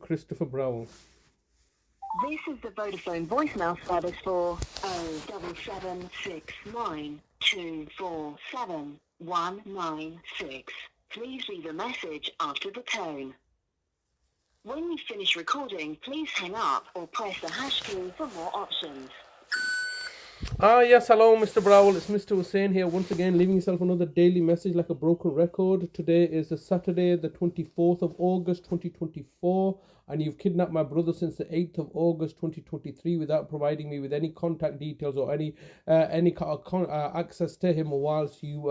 Christopher Browell. This is the Vodafone voicemail service for 07769247196. Please leave a message after the tone. When you finish recording, please hang up or press the hash key for more options. Yes, hello, Mr. Browell. It's Mr. Hussain here once again, leaving yourself another daily message like a broken record. Today is the Saturday, the 24th of August, 2024, and you've kidnapped my brother since the 8th of August, 2023, without providing me with any contact details or any access to him, whilst you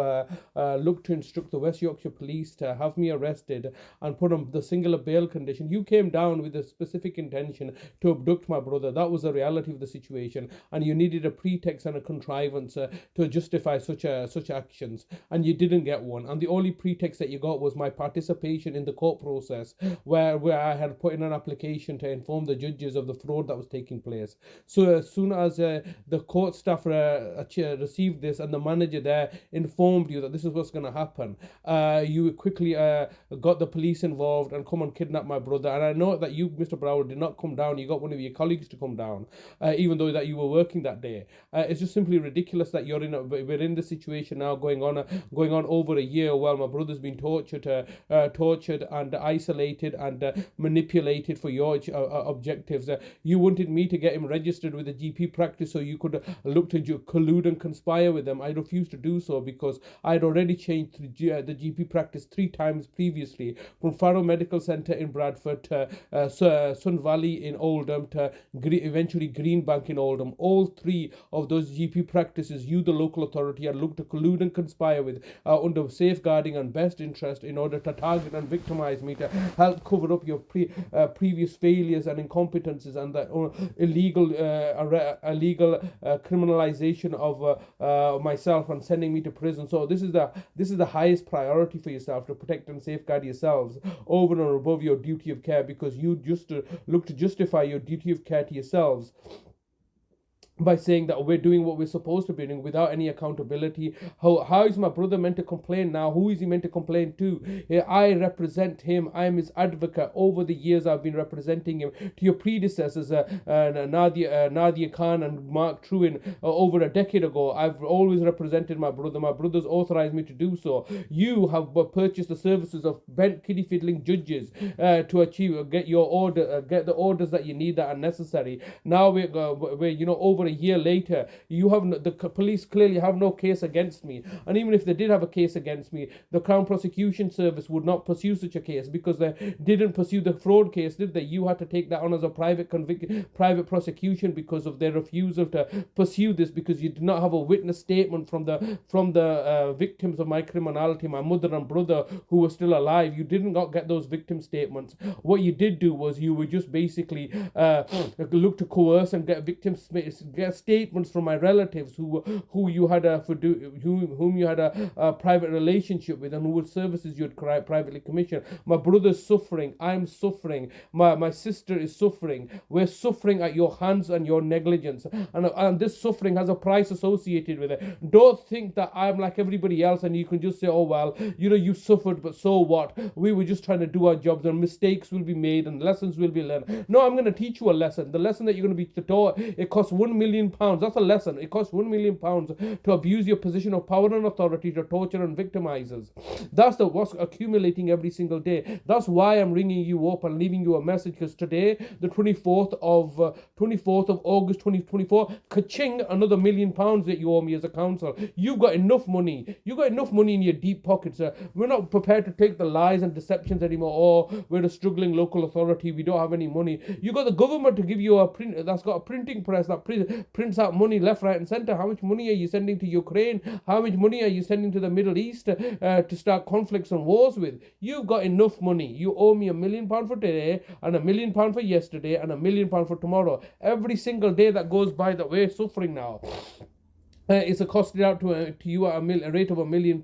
look to instruct the West Yorkshire Police to have me arrested and put on the singular bail condition. You came down with a specific intention to abduct my brother. That was the reality of the situation, and you needed a pretext and a contrivance to justify such actions, and you didn't get one. And the only pretext that you got was my participation in the court process, where I had put in an application to inform the judges of the fraud that was taking place. So as soon as the court staff received this and the manager there informed you that this is what's going to happen, you quickly got the police involved and come and kidnap my brother. And I know that you, Mr. Browell, did not come down. You got one of your colleagues to come down, even though that you were working that day. It's just simply ridiculous that we're in this situation now, going on over a year, while my brother's been tortured and isolated and manipulated for your objectives. You wanted me to get him registered with the GP practice so you could look to collude and conspire with them. I refused to do so because I had already changed the GP practice 3 times previously, from Farrow Medical Centre in Bradford to Sun Valley in Oldham to eventually Greenbank in Oldham. All 3 of those GP practices you, the local authority, had looked to collude and conspire with under safeguarding and best interest in order to target and victimize me, to help cover up your previous failures and incompetences and the illegal criminalization of myself and sending me to prison. So this is the highest priority for yourself, to protect and safeguard yourselves over and above your duty of care, because you just look to justify your duty of care to yourselves by saying that we're doing what we're supposed to be doing without any accountability. How is my brother meant to complain now? Who is he meant to complain to? I represent him. I am his advocate. Over the years, I've been representing him. To your predecessors, Nadia Khan and Mark Truin, over a decade ago, I've always represented my brother. My brother's authorized me to do so. You have purchased the services of bent kiddie fiddling judges to get the orders that you need that are necessary. Now we're over a year later, the police clearly have no case against me, and even if they did have a case against me, the Crown Prosecution Service would not pursue such a case because they didn't pursue the fraud case, did they? You had to take that on as a private prosecution because of their refusal to pursue this, because you did not have a witness statement from the victims of my criminality, my mother and brother who were still alive. You didn't get those victim statements. What you did do was you would just basically look to coerce and get statements from my relatives whom you had a private relationship with, and whose services you had privately commissioned. My brother's suffering. I'm suffering. My sister is suffering. We're suffering at your hands and your negligence, and this suffering has a price associated with it. Don't think that I'm like everybody else and you can just say, oh well, you suffered, but so what? We were just trying to do our jobs, and mistakes will be made and lessons will be learned. No, I'm going to teach you a lesson. The lesson that you're going to be taught, it costs £1 million. That's a lesson. It costs £1 million to abuse your position of power and authority to torture and victimize us. That's what's accumulating every single day. That's why I'm ringing you up and leaving you a message, because today, the 24th of August 2024, ka-ching, another £1 million that you owe me as a council. You got enough money. You got enough money in your deep pockets. We're not prepared to take the lies and deceptions anymore. Oh, we're a struggling local authority. We don't have any money. You got the government to give you a print that's got a printing press that prints out money left, right, and center. How much money are you sending to Ukraine? How much money are you sending to the Middle East to start conflicts and wars with? You've got enough money. You owe me £1 million for today, and £1 million for yesterday, and £1 million for tomorrow. Every single day that goes by that we're suffering now, it's costed out to you at a rate of £1 million.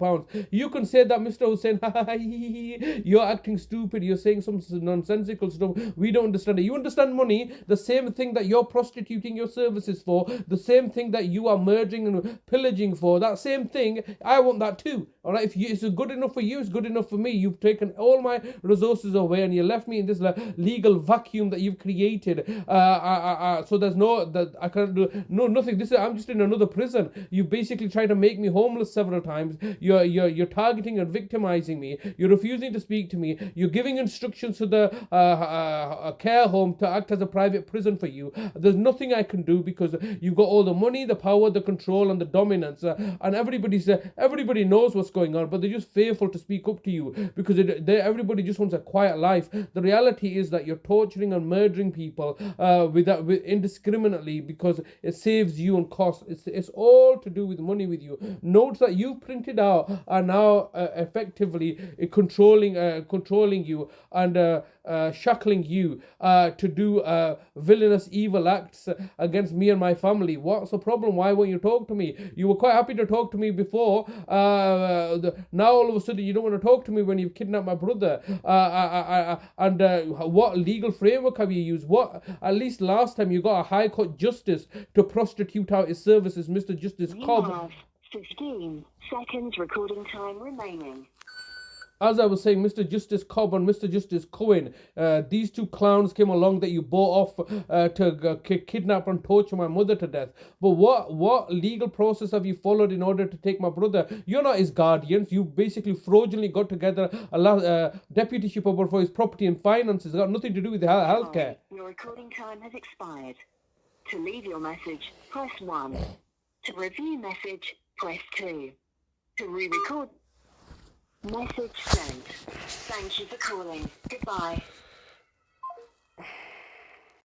You can say that, Mr. Hussain, you're acting stupid, you're saying some nonsensical stuff, we don't understand it. You understand money, the same thing that you're prostituting your services for, the same thing that you are merging and pillaging for, that same thing, I want that too. All right, if it's good enough for you, it's good enough for me. You've taken all my resources away, and you left me in this legal vacuum that you've created. So there's that I can't do nothing. I'm just in another prison. You've basically tried to make me homeless several times. You're targeting and victimizing me. You're refusing to speak to me. You're giving instructions to the care home to act as a private prison for you. There's nothing I can do because you've got all the money, the power, the control, and the dominance, and everybody knows what's going on, but they're just fearful to speak up to you because everybody just wants a quiet life. The reality is that you're torturing and murdering people indiscriminately because it saves you on cost. It's all to do with money with you. Notes that you've printed out are now effectively controlling you and shackling you to do villainous evil acts against me and my family. What's the problem? Why won't you talk to me? You were quite happy to talk to me before. Now all of a sudden you don't want to talk to me when you've kidnapped my brother. And what legal framework have you used? What, at least last time you got a High Court justice to prostitute out his services, Mr. Justice Cobb. You have 15 seconds recording time remaining. As I was saying, Mr. Justice Cobb and Mr. Justice Cohen, these two clowns came along that you bought off to kidnap and torture my mother to death. But what legal process have you followed in order to take my brother? You're not his guardians. You basically fraudulently got together a deputyship over for his property and finances. It's got nothing to do with healthcare. Your recording time has expired. To leave your message, press 1. To review message, press 2. To re-record, message sent. Thank you for calling. Goodbye.